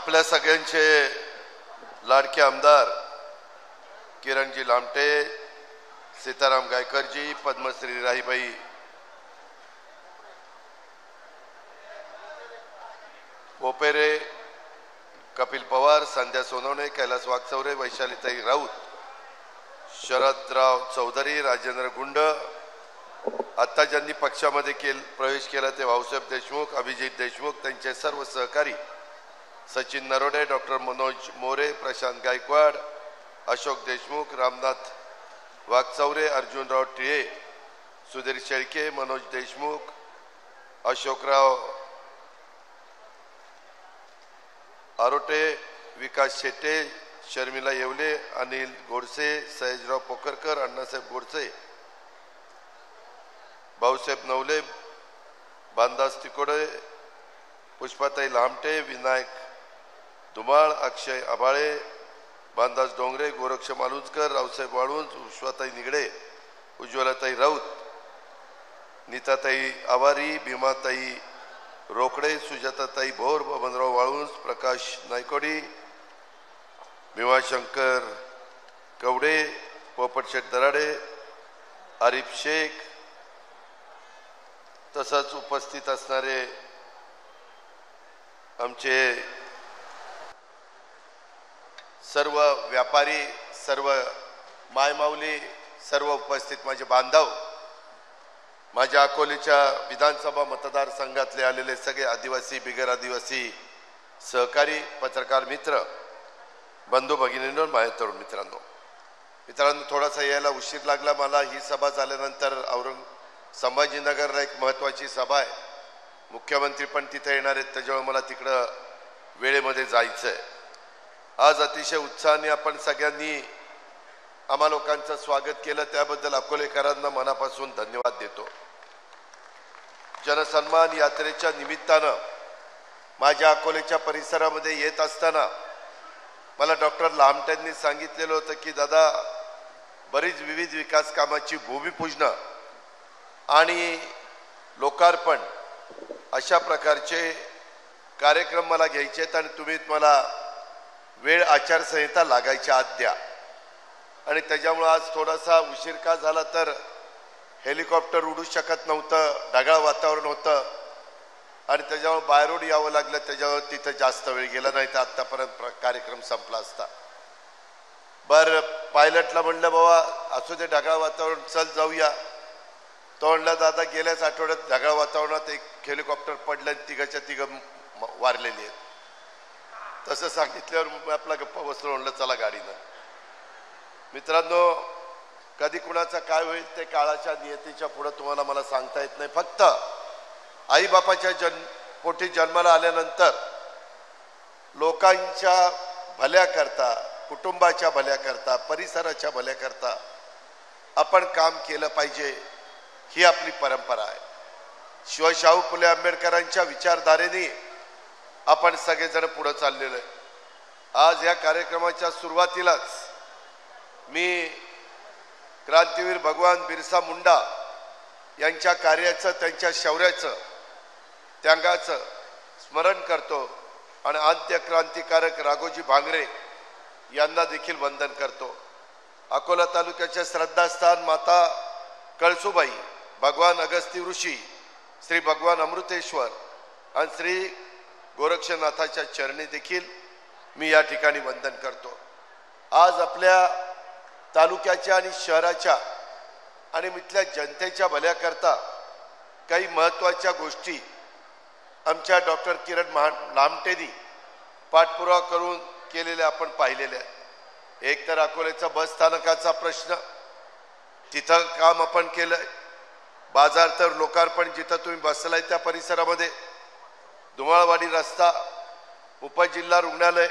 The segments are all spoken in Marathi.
आपल्या सगळ्यांचे लाडके आमदार किरणजी लामटे, सीताराम गायकरजी, पद्मश्री राहीबाई पोपेरे, कपिल पवार, संध्या सोनवणे, कैलास वागचौरे, वैशालीताई राऊत, शरदराव चौधरी, राजेंद्र गुंड, आता ज्यांनी पक्षामध्ये प्रवेश केला ते भाऊसाहेब देशमुख, अभिजित देशमुख, त्यांचे सर्व सहकारी सचिन नरोडे, डॉक्टर मनोज मोरे, प्रशांत गायकवाड, अशोक देशमुख, रामनाथ वागचौरे, अर्जुनराव टिळे, सुधीर शेळके, मनोज देशमुख, अशोकराव आरोटे, विकास शेटे, शर्मिला येवले, अनिल गोडसे, सयाजीराव पोकरकर, अण्णासाहेब गोडसे, भाऊसाहेब नवले, बांदास तिकोडे, पुष्पाताई लामटे, विनायक धुमाळ, अक्षय आबाळे, बांदास डोंगरे, गोरक्ष मालुंजकर, रावसाहेब वाळुंज, उषवाताई निगडे, उज्ज्वलाताई राऊत, नीताताई आवारी, भीमाताई रोकडे, सुजाताताई भोर, बबनराव वाळुंज, प्रकाश नायकोडी, भीमाशंकर कवडे, पोपटशेठ दराडे, आरिफ शेख, तसंच उपस्थित असणारे आमचे सर्व व्यापारी, सर्व मायमाऊली, सर्व उपस्थित माझे बांधव, माझ्या अकोलेच्या विधानसभा मतदारसंघातले आलेले सगळे आदिवासी, बिगर आदिवासी सहकारी, पत्रकार मित्र, बंधू भगिनींनो, माझ्या तरुण मित्रांनो, थोडासा यायला उशीर लागला मला. ही सभा झाल्यानंतर संभाजीनगरला एक महत्त्वाची सभा आहे, मुख्यमंत्री पण तिथे येणार आहेत, त्याच्यामुळे मला तिकडं वेळेमध्ये जायचं आहे. आज अतिशय उत्साहाने आपण सगळ्यांनी आम्हा लोकांचं स्वागत केलं, त्याबद्दल अकोलेकरांना मनापासून धन्यवाद देतो. जनसन्मान यात्रेच्या निमित्तानं माझ्या अकोलेच्या परिसरामध्ये येत असताना मला डॉक्टर लामटेंनी सांगितलेलं होतं की दादा, बरीच विविध विकास कामाची भूमिपूजन आणि लोकार्पण अशा प्रकारचे कार्यक्रम मला घ्यायचे आहेत आणि तुम्ही मला वेळ आचारसंहिता लागायच्या आत द्या. आणि त्याच्यामुळे आज थोडासा उशीर का झाला तर हेलिकॉप्टर उडू शकत नव्हतं, ढगाळ वातावरण होतं आणि त्याच्यामुळे बाय रोड यावं लागलं, त्याच्यावर तिथं जास्त वेळ गेला, नाही तर आत्तापर्यंत कार्यक्रम संपला असता. बरं, पायलटला म्हणलं बाबा असू दे ढगाळ वातावरण, चल जाऊया. तो म्हणला दादा गेल्याच आठवड्यात ढगाळ वातावरणात एक हेलिकॉप्टर पडलं आणि तिघाच्या तिघं वारलेली आहेत. तसं सांगितल्यावर मी आपला गप्पा बसलो, म्हणलं चला गाडीनं. मित्रांनो, कधी कुणाचं काय होईल ते काळाच्या नियतीच्या पुढे तुम्हाला मला सांगता येत नाही. फक्त आईबापाच्या पोटी जन्माला आल्यानंतर लोकांच्या भल्याकरता, कुटुंबाच्या भल्याकरता, परिसराच्या भल्याकरता आपण काम केलं पाहिजे, ही आपली परंपरा आहे. शाहू फुले आंबेडकरांच्या विचारधारेने आपण सगळेजण पुढे चाललेलो आहे. आज या कार्यक्रमाच्या सुरुवातीलाच मी क्रांतीवीर भगवान बिरसा मुंडा यांच्या कार्याचं, त्यांच्या शौर्याचं, त्यागाचं स्मरण करतो आणि आद्य क्रांतिकारक राघोजी भांगरे यांना देखील वंदन करतो. अकोला तालुक्याच्या श्रद्धास्थान माता कळसुबाई, भगवान अगस्ती ऋषी, श्री भगवान अमृतेश्वर आणि श्री गोरक्षनाथाच्या चरणी देखील मी या ठिकाणी वंदन करतो. आज आपल्या तालुक्याच्या आणि शहराच्या आणि इथल्या जनतेच्या भल्याकरता काही महत्त्वाच्या गोष्टी आमच्या डॉक्टर किरण लामटेंनी पाठपुरावा करून केलेल्या आपण पाहिलेल्या आहेत. एक तर अकोलेचा बस स्थानकाचा प्रश्न, तिथं काम आपण केलंय. बाजार तर लोकार्पण, जिथं तुम्ही बसलाय त्या परिसरामध्ये. धुमाळवाडी रस्ता, उपजिल्हा रुग्णालय,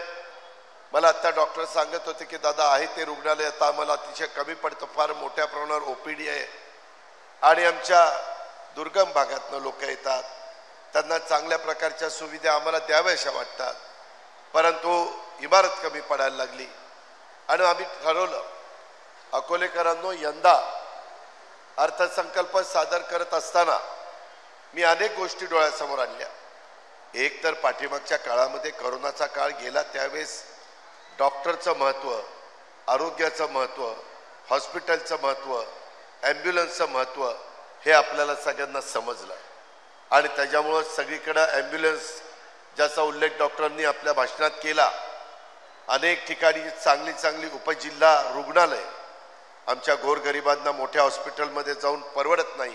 मला आता डॉक्टर सांगत होते की दादा आहे ते रुग्णालय आता आम्हाला अतिशय कमी पडतं, फार मोठ्या प्रमाणावर ओपीडी आहे आणि आमच्या दुर्गम भागातनं लोक येतात, त्यांना चांगल्या प्रकारच्या सुविधा आम्हाला द्याव्याशा वाटतात, परंतु इमारत कमी पडायला लागली आणि आम्ही ठरवलं अकोलेकरांनो, यंदा अर्थसंकल्प सादर करत असताना मी अनेक गोष्टी डोळ्यासमोर आणल्या. एक तर पाठीमागच्या काळामध्ये कोरोनाचा काळ गेला त्यावेळेस डॉक्टरचं महत्त्व, आरोग्याचं महत्त्व, हॉस्पिटलचं महत्त्व, ॲम्ब्युलन्सचं महत्त्व हे आपल्याला सगळ्यांना समजलं आणि त्याच्यामुळं सगळीकडं ॲम्ब्युलन्स ज्याचा उल्लेख डॉक्टरांनी आपल्या भाषणात केला. अनेक ठिकाणी चांगली चांगली उपजिल्हा रुग्णालय आमच्या गोरगरिबांना मोठ्या हॉस्पिटलमध्ये जाऊन परवडत नाही.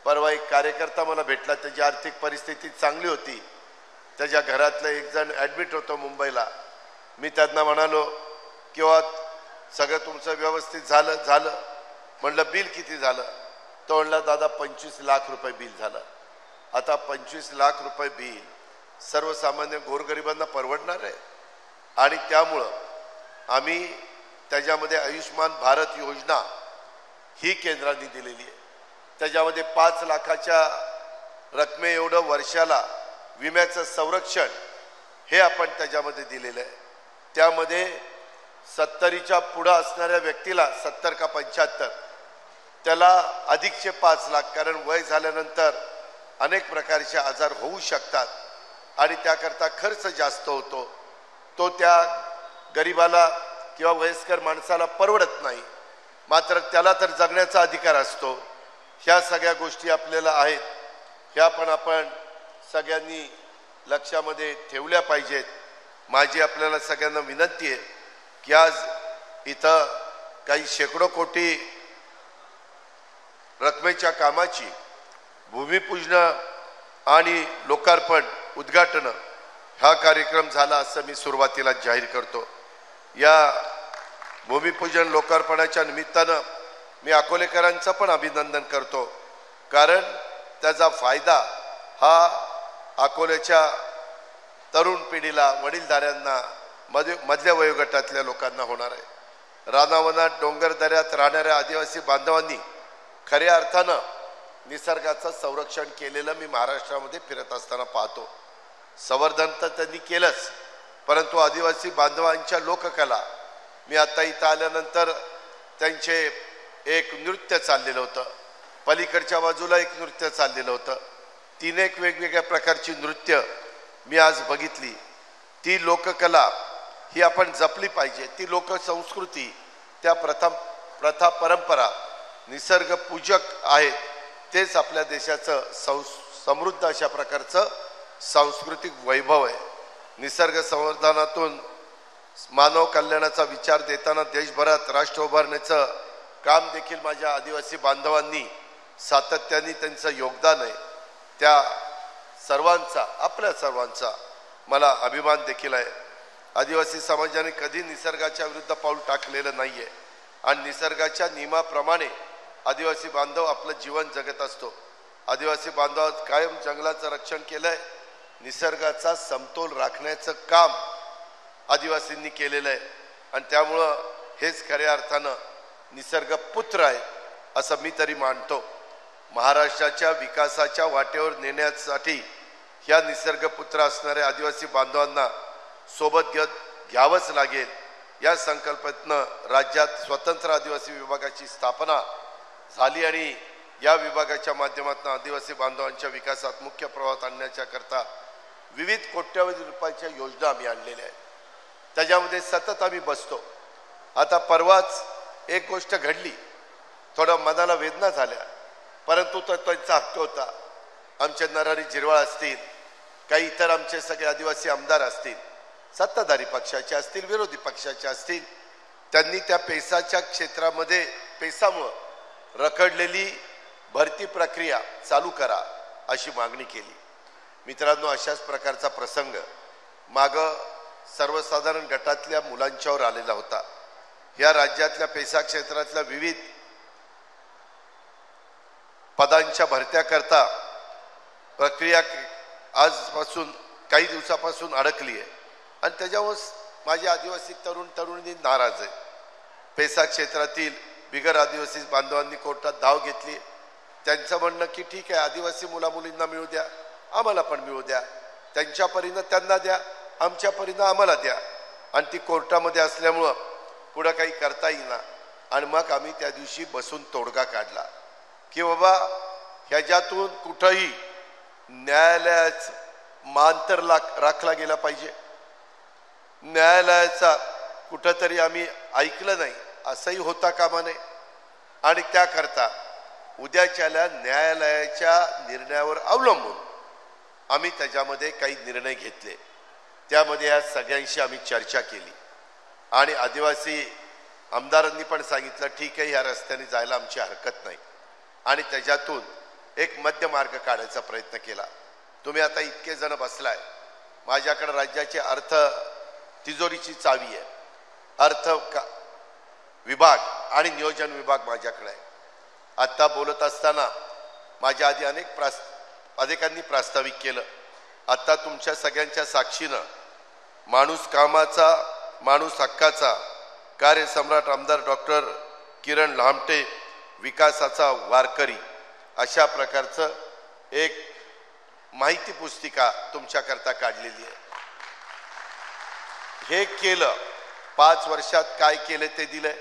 परवा एक कार्यकर्ता मला भेटला, त्याची आर्थिक परिस्थिती चांगली होती, त्याच्या घरातलं एक जण ॲडमिट होतं मुंबईला. मी त्यांना म्हणालो किंवा सगळं तुमचं व्यवस्थित झालं म्हणलं बिल किती झालं? तो म्हणला दादा 25 लाख रुपये बिल झालं. आता 25 लाख रुपये बिल सर्वसामान्य गोरगरिबांना परवडणार आहे? आणि त्यामुळं आम्ही त्याच्यामध्ये आयुष्मान भारत योजना ही केंद्राने दिलेली आहे. त्याच्यामध्ये 5 लाखाच्या रकमे एवढं वर्षाला विम्याचं संरक्षण हे आपण त्याच्यामध्ये दिलेलं आहे. त्यामध्ये 70च्या पुढं असणाऱ्या व्यक्तीला 70 का 75 त्याला अधिकचे 5 लाख, कारण वय झाल्यानंतर अनेक प्रकारचे आजार होऊ शकतात आणि त्याकरता खर्च जास्त होतो. तो त्या गरिबाला किंवा वयस्कर माणसाला परवडत नाही, मात्र त्याला तर जगण्याचा अधिकार असतो. ह्या सगळ्या गोष्टी आपल्याला आहेत, ह्या पण आपण सगळ्यांनी लक्षामध्ये ठेवल्या पाहिजेत. माझी आपल्याला सगळ्यांना विनंती आहे की आज इथं काही शेकडो कोटी रकमेच्या कामाची भूमिपूजन आणि लोकार्पण उद्घाटन हा कार्यक्रम झाला असं मी सुरुवातीला जाहीर करतो. या भूमिपूजन लोकार्पणाच्या निमित्तानं मी अकोलेकरांचं पण अभिनंदन करतो, कारण त्याचा फायदा हा अकोल्याच्या तरुण पिढीला, वडीलधाऱ्यांना, मधल्या वयोगटातल्या लोकांना होणार आहे. रानावनात डोंगर दऱ्यात राहणाऱ्या आदिवासी बांधवांनी खऱ्या अर्थानं निसर्गाचं संरक्षण केलेलं मी महाराष्ट्रामध्ये फिरत असताना पाहतो. संवर्धन तर त्यांनी केलंच, परंतु आदिवासी बांधवांच्या लोककला, मी आता इथं आल्यानंतर त्यांचे एक नृत्य चाललेलं होतं, पलीकडच्या बाजूला एक नृत्य चाललेलं होतं. 3 एक वेगवेगळ्या प्रकारची नृत्य मी आज बघितली. ती लोककला ही आपण जपली पाहिजे. ती लोकसंस्कृती, त्या प्रथा परंपरा निसर्गपूजक आहेत. तेच आपल्या देशाचं समृद्ध अशा प्रकारचं सांस्कृतिक वैभव आहे. निसर्ग संवर्धनातून मानव कल्याणाचा विचार देताना देशभरात राष्ट्र उभारण्याचं काम देखील माझ्या आदिवासी बांधवांनी सातत्याने त्यांचं योगदान आहे. त्या सर्वांचा, आपल्या सर्वांचा मला अभिमान देखील आहे. आदिवासी समाजाने कधी निसर्गाच्या विरुद्ध पाऊल टाकलेलं नाहीये आणि निसर्गाच्या नियमाप्रमाणे आदिवासी बांधव आपलं जीवन जगत असतो. आदिवासी बांधव कायम जंगलाचं रक्षण केलंय, निसर्गाचा समतोल राखण्याचं काम आदिवासींनी केलेलं आहे आणि त्यामुळं हेच खऱ्या अर्थानं निसर्गपुत्र आहे असं मी तरी मानतो. महाराष्ट्राच्या विकासाच्या वाटेवर नेण्यासाठी ह्या निसर्गपुत्र असणाऱ्या आदिवासी बांधवांना सोबत घ्यावंच लागेल. या संकल्पनेतनं राज्यात स्वतंत्र आदिवासी विभागाची स्थापना झाली आणि या विभागाच्या माध्यमातून आदिवासी बांधवांच्या विकासात मुख्य प्रवाहात आणण्याच्या करता विविध कोट्यवधी रुपयाच्या योजना आम्ही आणलेल्या आहेत. त्याच्यामध्ये सतत आम्ही बसतो. आता परवाच एक गोष्ट घडली, थोडं मनाला वेदना झाल्या, परंतु तो त्यांचा हक्क होता. आमचे नरहरी झिरवाळ असतील, काही इतर आमचे सगळे आदिवासी आमदार असतील, सत्ताधारी पक्षाचे असतील, विरोधी पक्षाचे असतील, त्यांनी त्या पेसाच्या क्षेत्रामध्ये पेसामुळं रखडलेली भरती प्रक्रिया चालू करा अशी मागणी केली. मित्रांनो, अशाच प्रकारचा प्रसंग मागं सर्वसाधारण गटातल्या मुलांच्यावर आलेला होता. या राज्यातल्या पेसा क्षेत्रातल्या विविध पदांच्या भरत्या करता प्रक्रिया आजपासून काही दिवसापासून अडकली आहे आणि त्याच्यावर माझे आदिवासी तरुणी नाराज आहेत. पेसा क्षेत्रातील बिगर आदिवासी बांधवांनी कोर्टात धाव घेतली. त्यांचं म्हणणं की ठीक आहे, आदिवासी मुलामुलींना मिळू द्या, आम्हाला पण मिळू द्या, त्यांच्या परीनं त्यांना द्या, आमच्या परीनं आम्हाला द्या. आणि ती कोर्टामध्ये असल्यामुळं पुढं काही करता येईना आणि मग आम्ही त्या दिवशी बसून तोडगा काढला की बाबा ह्याच्यातून कुठंही न्यायालयात मानतर राखला गेला पाहिजे. न्यायालयाचा कुठंतरी आम्ही ऐकलं नाही असंही होता कामा नये. आणि त्याकरता उद्याच्याला न्यायालयाच्या निर्णयावर अवलंबून आम्ही त्याच्यामध्ये काही निर्णय घेतले. त्यामध्ये या सगळ्यांशी आम्ही चर्चा केली आणि आदिवासी आमदारांनी पण सांगितलं ठीक आहे, ह्या रस्त्याने जायला आमची हरकत नाही. आणि त्याच्यातून एक मध्य मार्ग काढायचा प्रयत्न केला. तुम्ही आता इतके जण बसलाय, माझ्याकडे राज्याचे अर्थ तिजोरीची चावी आहे. विभाग आणि नियोजन विभाग माझ्याकडे आहे. आता बोलत असताना माझ्या आधी अनेकांनी प्रास्ताविक केलं. आता तुमच्या सगळ्यांच्या साक्षीनं माणूस कामाचा, माणूस हक्काचा, कार्यसम्राट आमदार डॉक्टर किरण लहामटे, विकासाचा वारकरी अशा प्रकारचं एक माहिती पुस्तिका तुमच्याकरता काढलेली आहे. हे केलं, 5 वर्षात काय केले ते दिलंय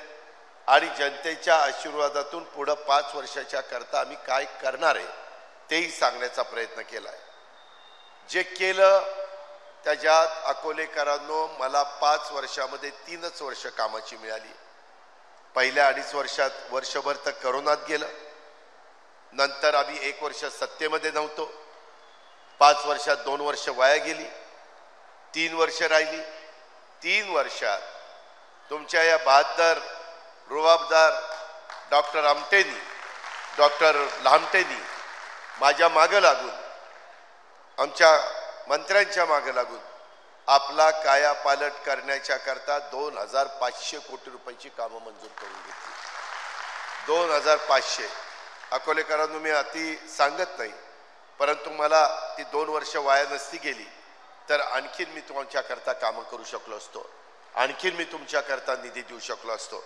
आणि जनतेच्या आशीर्वादातून पुढं 5 वर्षाच्या करता आम्ही काय करणार आहे तेही सांगण्याचा प्रयत्न केलाय. जे केलं त्याच्यात अकोलेकरांनो मला 5 वर्षामध्ये 3च वर्ष कामाची मिळाली. पहिल्या 2.5 वर्षात वर्षभर तर करोनात गेलं. नंतर आम्ही 1 वर्ष सत्तेमध्ये नव्हतो. 5 वर्षात 2 वर्ष वाया गेली. 3 वर्ष राहिली. 3 वर्षात तुमच्या या बहादर रुबाबदार डॉक्टर लहामटेनी माझ्या मागं लागून, आमच्या मंत्र्यांच्या मागे लागून आपला कायापालट करण्याच्या करता 2500 कोटी रुपयाची कामं मंजूर करून घेतली. 2500. अकोलेकरांनो मी अति सांगत नाही, परंतु मला ती 2 वर्ष वाया नसती गेली तर आणखीन मी तुमच्याकरता कामं करू शकलो असतो, आणखीन मी तुमच्याकरता निधी देऊ शकलो असतो.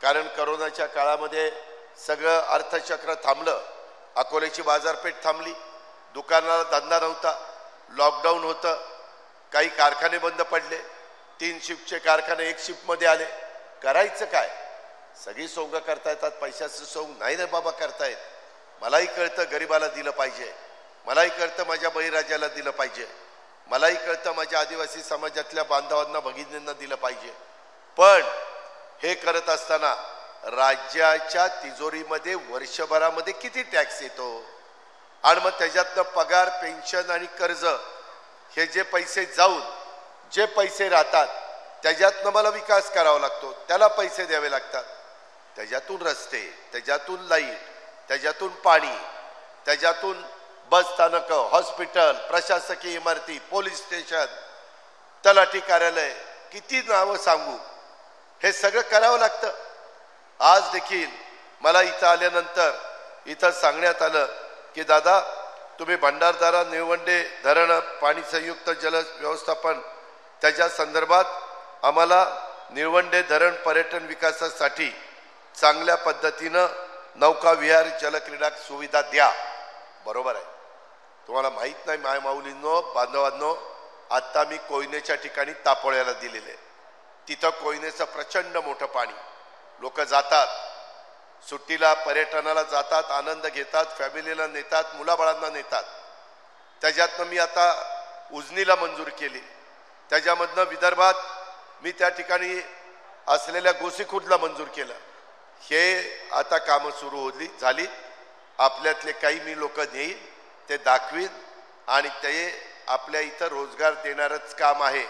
कारण करोनाच्या काळामध्ये सगळं अर्थचक्र थांबलं. अकोल्याची बाजारपेठ थांबली, दुकानाला धंदा नव्हता, लॉकडाऊन होतं, काही कारखाने बंद पडले, 3 शिफ्टचे कारखाने 1 शिफ्टमध्ये आले. करायचं काय? सगळी सोंग करता येतात, पैशाचं सोंग नाही ना बाबा करतायत. मलाही कळतं गरिबाला दिलं पाहिजे, मलाही कळतं माझ्या बळीराजाला दिलं पाहिजे, मलाही कळतं माझ्या आदिवासी समाजातल्या बांधवांना भगिनींना दिलं पाहिजे. पण हे करत असताना राज्याच्या तिजोरीमध्ये वर्षभरामध्ये किती टॅक्स येतो आणि मग त्याच्यातनं पगार, पेन्शन आणि कर्ज हे जे पैसे जाऊन जे पैसे राहतात त्याच्यातनं मला विकास करावा लागतो, त्याला पैसे द्यावे लागतात. त्याच्यातून रस्ते, त्याच्यातून लाईट, त्याच्यातून पाणी, त्याच्यातून बस स्थानक, हॉस्पिटल, प्रशासकीय इमारती, पोलीस स्टेशन, तलाठी कार्यालय, किती नावं सांगू, हे सगळं करावं लागतं. आज देखील मला इथं आल्यानंतर इथं सांगण्यात आलं की दादा तुम्ही भंडारदरा निळवंडे धरण पाणी संयुक्त जल व्यवस्थापन त्याच्या संदर्भात आम्हाला निळवंडे धरण पर्यटन विकासासाठी चांगल्या पद्धतीनं नौका विहार जलक्रीडा सुविधा द्या. बरोबर आहे. तुम्हाला माहित नाही माय माऊलींनो, बांधवांनो, आता मी कोयनेच्या ठिकाणी तापोळ्याला दिलेले. तिथं कोयनेचं प्रचंड मोठं पाणी, लोक जातात, सुट्टीला पर्यटनाला जातात, आनंद घेतात, फॅमिलीला नेतात, मुलाबाळांना नेतात. त्याच्यातनं मी आता उजनीला मंजूर केली. त्याच्यामधनं विदर्भात मी त्या ठिकाणी असलेल्या गोसीखुर्दला मंजूर केलं. हे आता कामं सुरू झाली. आपल्यातले काही मी लोक नेईल, ते दाखवीन आणि ते आपल्या इथं रोजगार देणारच काम आहे.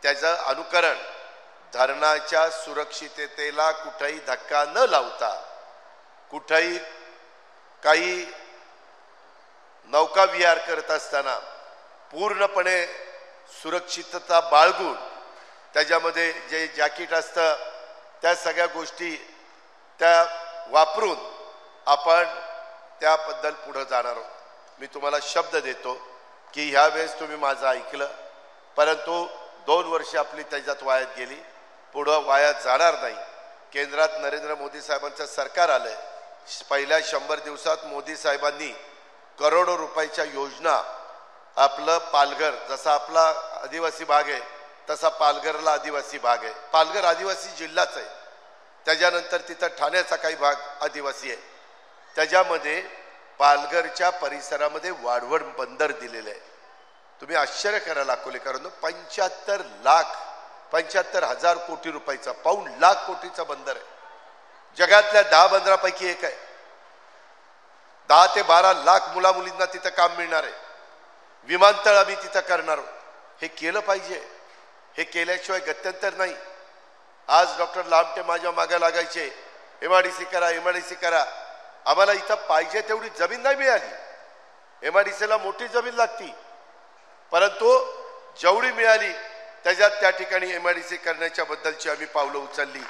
त्याचं अनुकरण धरणाच्या सुरक्षिततेला कुठेही धक्का न लावता, कुठेही काही नौका विहार करत असताना पूर्णपणे सुरक्षितता बाळगून त्याच्यामध्ये जे जॅकेट असतं त्या सगळ्या गोष्टी त्या वापरून आपण त्याबद्दल पुढे जाणार आहोत. मी तुम्हाला शब्द देतो की ह्या वेळेस तुम्ही माझं ऐकलं, परंतु 2 वर्ष आपली त्याच्यात वायात गेली, पुढं वायात जाणार नाही. केंद्रात नरेंद्र मोदी साहेबांचं सरकार आलंय. पहिल्या 100 दिवसात मोदी साहेबांनी करोडो रुपयाच्या योजना, आपलं पालघर जसा आपला आदिवासी भाग आहे तसा पालघरला आदिवासी भाग आहे, पालघर आदिवासी जिल्हाच आहे. त्याच्यानंतर तिथं ठाण्याचा काही भाग आदिवासी आहे. त्याच्यामध्ये पालघरच्या परिसरामध्ये वाढवण बंदर दिलेलं आहे. तुम्ही आश्चर्य कराल अकोलेकरांनो, 75,00,000 कोटी रुपयाचा, पाऊण लाख कोटीचा बंदर आहे. जगातल्या 10 बंदरापैकी एक आहे. 10 ते 12 लाख मुला मुलींना तिथं काम मिळणार आहे. विमानतळ आम्ही तिथं करणार आहोत. हे केलं पाहिजे. हे केल्याशिवाय गत्यंतर नाही. आज डॉक्टर लामटे माझ्या मागे लागायचे, MIDC करा, MIDC करा. आम्हाला इथं पाहिजे तेवढी जमीन नाही मिळाली. MIDCला मोठी जमीन लागती, परंतु जेवढी मिळाली त्याच्यात त्या ठिकाणी MIDC करण्याच्या बद्दलची आम्ही पावलं उचलली.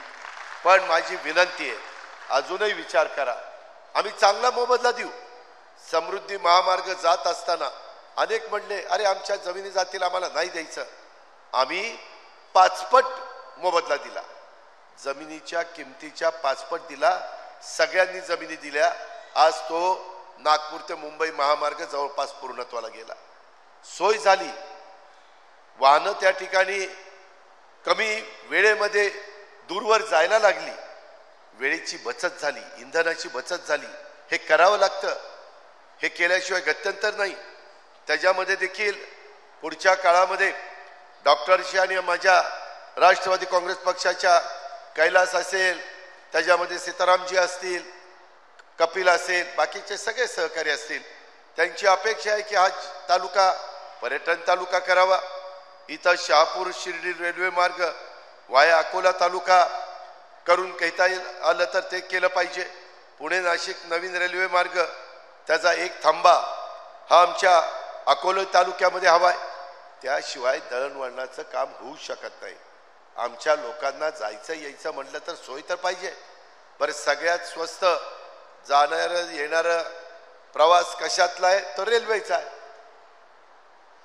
पण माझी विनंती आहे, अजूनही विचार करा. आम्ही चांगला मोबदला देऊ. समृद्धी महामार्ग जात असताना अनेक म्हणले, अरे आमच्या जमिनी जातील, आम्हाला नाही द्यायचं. आम्ही 5 पट मोबदला दिला. जमिनीच्या किमतीच्या 5 पट दिला. सगळ्यांनी जमिनी दिल्या. आज तो नागपूर ते मुंबई महामार्ग जवळपास पूर्णत्वाला गेला. सोय झाली. वाहनं त्या ठिकाणी कमी वेळेमध्ये दूरवर जायला लागली. वेळेची बचत झाली, इंधनाची बचत झाली. हे करावं लागतं. हे केल्याशिवाय गत्यंतर नाही. त्याच्यामध्ये देखील पुढच्या काळामध्ये डॉक्टरशी आणि माझ्या राष्ट्रवादी काँग्रेस पक्षाच्या कैलास असेल, त्याच्यामध्ये सीतारामजी असतील, कपिल असेल, बाकीचे सगळे सहकारी असतील, त्यांची अपेक्षा आहे की हा तालुका पर्यटन तालुका करावा. इथं शहापूर शिर्डी रेल्वे मार्ग वाया अकोला तालुका करून कहता आलं तर ते केलं पाहिजे. पुणे नाशिक नवीन रेल्वे मार्ग, त्याचा एक थांबा हा आमच्या अकोला तालुक्यामध्ये हवाय. त्याशिवाय दळणवळणाचं काम होऊ शकत नाही. आमच्या लोकांना जायचं यायचं म्हटलं तर सोय तर पाहिजे. बरं, सगळ्यात स्वस्त जाणारं येणारं प्रवास कशातला आहे? तर रेल्वेचा आहे.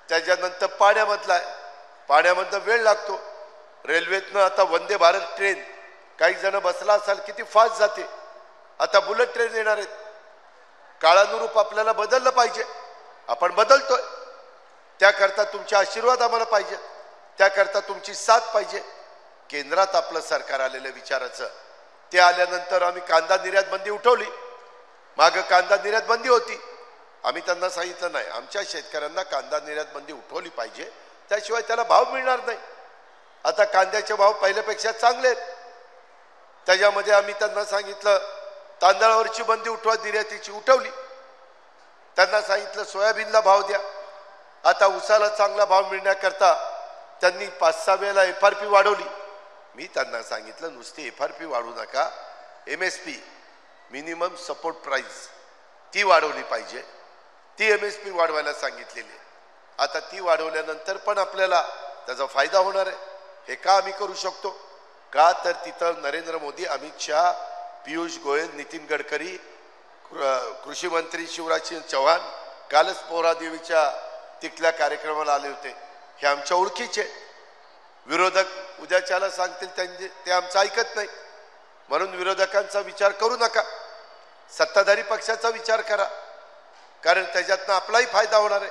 त्याच्यानंतर पाण्यामधला आहे. पाण्यामधनं वेळ लागतो. रेल्वेतनं आता वंदे भारत ट्रेन, काही जण बसला असाल किती फास्ट जाते. आता बुलेट ट्रेन येणार आहेत. काळानुरूप आपल्याला बदललं पाहिजे. आपण बदलतोय. त्याकरता तुमचे आशीर्वाद आम्हाला पाहिजे. त्याकरता तुमची साथ पाहिजे. केंद्रात आपलं सरकार आलेलं विचाराचं, ते आल्यानंतर आम्ही कांदा निर्यात बंदी उठवली. मागं कांदा निर्यात बंदी होती. आम्ही त्यांना सांगितलं नाही, आमच्या शेतकऱ्यांना कांदा निर्यात बंदी उठवली पाहिजे, त्याशिवाय त्याला भाव मिळणार नाही. आता कांद्याचे भाव पहिल्यापेक्षा चांगले आहेत. त्याच्यामध्ये आम्ही त्यांना सांगितलं तांदळावरची बंदी उठवा, निर्यातीची उठवली. त्यांना सांगितलं सोयाबीनला भाव द्या. आता उसाला चांगला भाव मिळण्याकरता त्यांनी 5-6 वेळेला FRP वाढवली. मी त्यांना सांगितलं नुसती FRP वाढवू नका, MSP मिनिमम सपोर्ट प्राइस ती वाढवली पाहिजे. ती MSP वाढवायला सांगितलेली. आता ती वाढवल्यानंतर पण आपल्याला त्याचा फायदा होणार आहे. हे का आम्ही करू शकतो? का तर तिथं नरेंद्र मोदी, अमित शहा, पियुष गोयल, नितीन गडकरी, कृषी मंत्री शिवराजसिंह चौहान कालच पोहरादेवीच्या तिथल्या कार्यक्रमाला आले होते. हे आमच्या ओळखीचे. विरोधक उद्याच्याला सांगतील ते आमचं ऐकत नाही. म्हणून विरोधकांचा विचार करू नका. सत्ताधारी पक्षाचा विचार करा, कारण त्याच्यातनं आपलाही फायदा होणार आहे.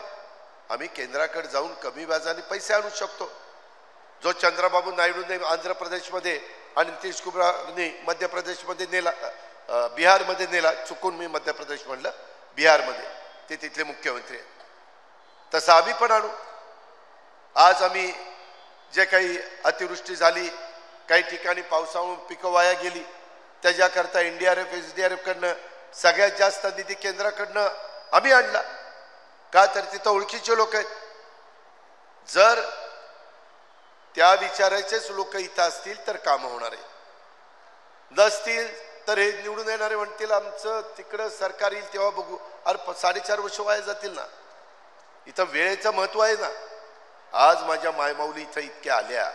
आम्ही केंद्राकडे जाऊन कमी व्याजाने पैसे आणू शकतो. जो चंद्रबाबू नायडूने आंध्र प्रदेशमध्ये आणि नितीश कुमारने मध्य प्रदेशमध्ये नेला, बिहारमध्ये नेला, चुकून मी मध्य प्रदेश म्हणलं, बिहारमध्ये, ते तिथले मुख्यमंत्री आहेत. तसं आम्ही पण आणू. आज आम्ही जे काही अतिवृष्टी झाली, काही ठिकाणी पावसामुळे पिकं वाया गेली, त्याच्याकरता NDRF SDRF कडनं सगळ्यात जास्त निधी केंद्राकडनं आम्ही आणला. का तर तिथं ओळखीचे लोक आहेत. जर त्या विचाराचेच लोक इथं असतील तर कामं होणार आहे. नसतील तर हे निवडून येणारे म्हणतील आमचं तिकडं सरकार येईल तेव्हा बघू. अरे 4.5 वर्ष वाया जातील ना. इथं वेळेचं महत्व आहे ना. आज माझ्या मायमाऊली इथं इतक्या आल्या.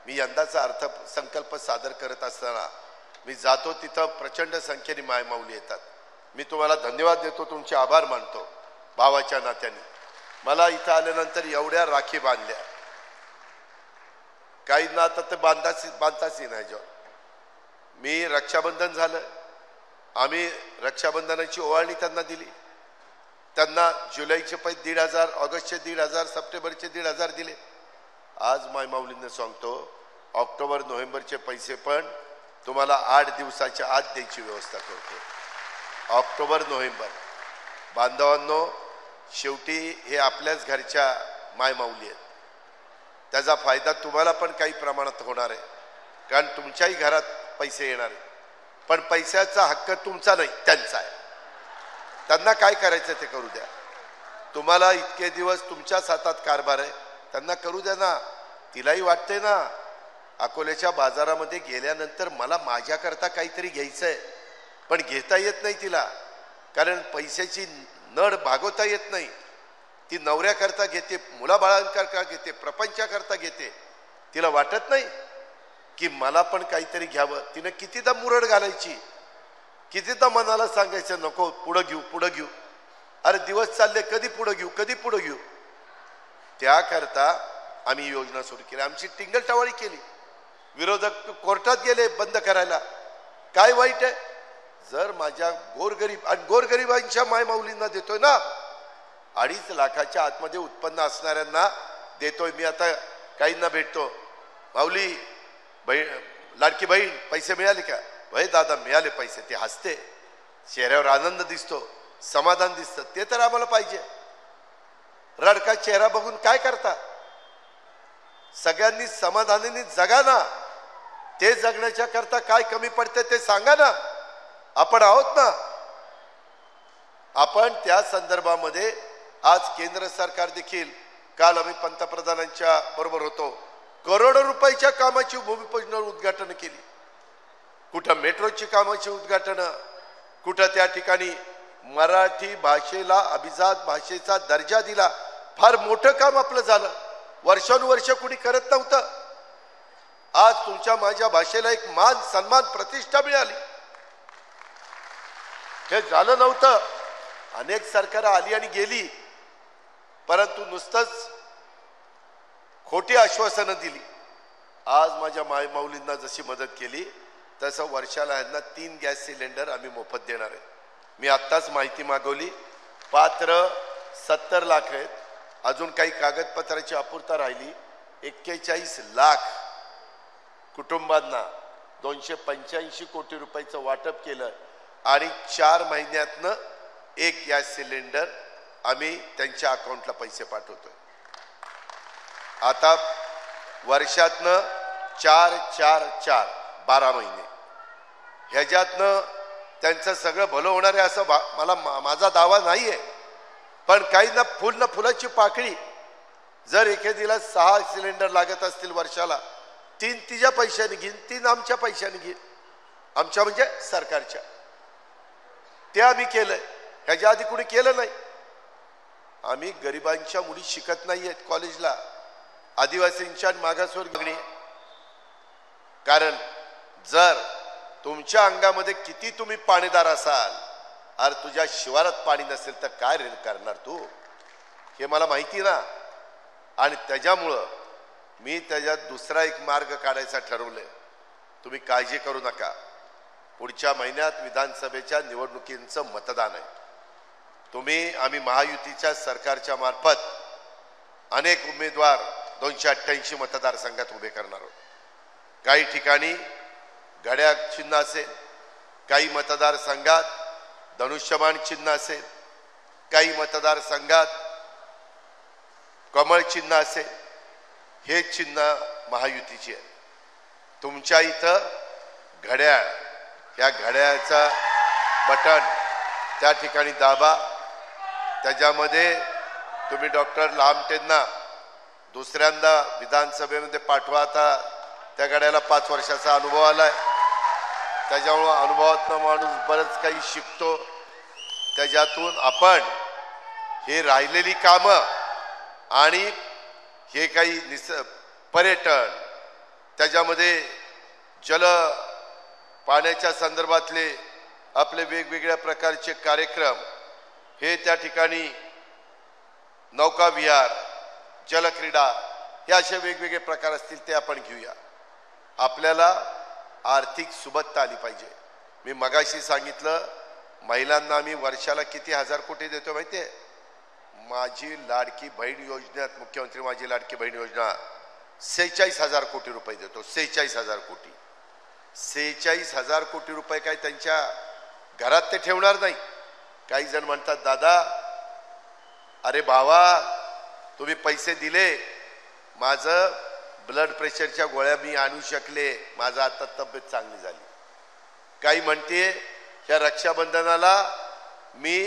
मी यंदाचा अर्थसंकल्प सादर करत असताना मी जातो तिथं प्रचंड संख्येने मायमाऊली येतात. मी तुम्हाला धन्यवाद देतो, तुमचे आभार मानतो भावाच्या नात्याने. मला इथं आल्यानंतर एवढ्या राखी बांधल्या. काहींना आता ते बांधताच नाही. जेव्हा मी रक्षाबंधन झालं, आम्ही रक्षाबंधनाची ओवाळणी त्यांना दिली. त्यांना जुलैचे 1,500, ऑगस्टचे 1,500, सप्टेंबरचे 1,500 दिले. आज मायमाऊलींना सांगतो ऑक्टोबर नोव्हेंबरचे पैसे पण तुम्हाला 8 दिवसाच्या आत द्यायची व्यवस्था करतो. October November. बांधवांनो, शेवटी हे आपल्याच घरच्या मायमाऊली आहेत. त्याचा फायदा तुम्हाला पण काही प्रमाणात होणार आहे, कारण तुमच्याही घरात पैसे येणार आहेत. पण पैशाचा हक्क तुमचा नाही, त्यांचा आहे. त्यांना काय करायचं ते करू द्या. तुम्हाला इतके दिवस तुमच्याच हातात कारभार आहे, त्यांना करू द्या ना. तिलाही वाटते ना, अकोल्याच्या बाजारामध्ये गेल्यानंतर मला माझ्याकरता काहीतरी घ्यायचं आहे, पण घेता येत नाही तिला, कारण पैशाची नड भागवता येत नाही. ती नवऱ्याकरता घेते, मुलाबाळांकरता घेते, प्रपंचाकरता घेते. तिला वाटत नाही की मला पण काहीतरी घ्यावं. तिनं कितीदा मुरड घालायची, कितीदा मनाला सांगायचं नको पुढं घेऊ पुढं घेऊ. अरे दिवस चालले, कधी पुढं घेऊ कधी पुढं घेऊ. त्याकरता आम्ही योजना सुरू केली, आमची टिंगलटावाळी केली. विरोधक कोर्टात गेले बंद करायला. काय वाईट आहे? जर माझ्या गोरगरीब आणि गोरगरिबांच्या मायमाऊलींना देतोय ना, 2.5 लाखाच्या आतमध्ये उत्पन्न असणाऱ्यांना देतोय. मी आता काहींना भेटतो, माऊली बहीण, लाडकी बहीण पैसे मिळाले का? वय दादा मिळाले पैसे. ते हसते, चेहऱ्यावर आनंद दिसतो, समाधान दिसतं. ते तर आम्हाला पाहिजे. रडका चेहरा बघून काय करता? सगळ्यांनी समाधानाने जगा ना. ते जगण्याच्या करता काय कमी पडते ते सांगा ना. आपण आहोत ना. आपण त्या संदर्भामध्ये आज केंद्र सरकार देखील, काल आम्ही पंतप्रधानांच्या बरोबर होतो, करोडो रुपयाच्या कामाची भूमिपूजन उद्घाटन केली. कुठं मेट्रोची कामाची उद्घाटन, कुठं त्या ठिकाणी मराठी भाषेला अभिजात भाषेचा दर्जा दिला. फार मोठं काम आपलं झालं. वर्षानुवर्ष कुणी करत नव्हतं. आज तुमच्या माझ्या भाषेला एक मान सन्मान प्रतिष्ठा मिळाली. हे झालं नव्हतं. अनेक सरकारं आली आणि गेली, परंतु नुसतंच खोटी आश्वासनं दिली. आज माझ्या मायमाऊलींना जशी मदत केली तसं वर्षाला यांना 3 गॅस सिलेंडर आम्ही मोफत देणार आहे. मी आत्ताच माहिती मागवली. पात्र 70 लाख आहेत. अजून काही कागदपत्राची अपूर्तता राहिली. 41 लाख कुटुंबांना 285 कोटी रुपयाचं वाटप केलं आणि 4 महिन्यातनं 1 गॅस सिलेंडर आम्ही त्यांच्या अकाउंटला पैसे पाठवतोय. आता वर्षातनं 4-4-4 12 महिने ह्याच्यातनं त्यांचं सगळं भलं होणार आहे असं मला माझा दावा नाही आहे. पण काही ना फुल ना फुलाची पाकळी. जर एखादीला 6 सिलेंडर लागत असतील वर्षाला, 3 तिच्या पैशाने घेईन, 3 आमच्या पैशाने घेईन. आमच्या म्हणजे सरकारच्या. ते आम्ही केलंय. ह्याच्या आधी कुणी केलं नाही. आम्ही गरिबांच्या मुली शिकत नाहीयेत कॉलेजला, आदिवासींच्या मागासवर्गीय. कारण जर तुमच्या अंगामध्ये किती तुम्ही पाणीदार असाल, अरे तुझ्या शिवारात पाणी नसेल तर काय करणार तू, हे मला माहिती ना. आणि त्याच्यामुळं मी त्याच्यात दुसरा एक मार्ग काढायचा ठरवलंय. तुम्ही काळजी करू नका. पुढच्या महिन्यात विधानसभेच्या निवडणुकींचं मतदान आहे. आम्ही महायुतीच्या सरकारच्या मार्फत अनेक उमेदवार 288 मतदारसंघात उभे करणार आहोत. काही ठिकाणी घड्याळ चिन्ह असेल, काही मतदारसंघात धनुष्यबाण चिन्ह असेल, काही मतदारसंघात कमळ चिन्ह असेल. हे चिन्ह महायुतीचे आहे. तुमच्या इथं घड्याळ, या घड्याळाचा बटन त्या ठिकाणी दाबा. त्याच्यामध्ये तुम्ही डॉक्टर लामटेंना दुसऱ्यांदा विधानसभेमध्ये पाठवा. आता त्या घड्याला 5 वर्षाचा अनुभव आलाय. त्याच्यामुळं अनुभवातनं माणूस बरंच काही शिकतो. त्याच्यातून आपण हे राहिलेली कामं आणि हे काही पर्यटन, त्याच्यामध्ये जल पाण्याच्या संदर्भातले आपले वेगवेगळ्या प्रकारचे कार्यक्रम, हे त्या ठिकाणी नौका विहार, जलक्रीडा, हे असे वेगवेगळे प्रकार असतील ते आपण घेऊया. आपल्याला आर्थिक सुबत्ता आली पाहिजे. मी मगाशी सांगितलं, महिलांना आम्ही वर्षाला किती 1000 कोटी देतो माहिती आहे? माझी लाडकी बहीण योजनेत, मुख्यमंत्री माझी लाडकी बहीण योजना 46,000 कोटी रुपये देतो. 46,000 कोटी. 46,000 कोटी रुपये काय त्यांच्या घरात ते ठेवणार नाही. काही जण म्हणतात, दादा अरे भावा तुम्ही पैसे दिले, माझं ब्लड प्रेशरच्या गोळ्या मी आणू शकले, माझा आता तब्येत चांगली झाली. काही म्हणते या रक्षाबंधनाला मी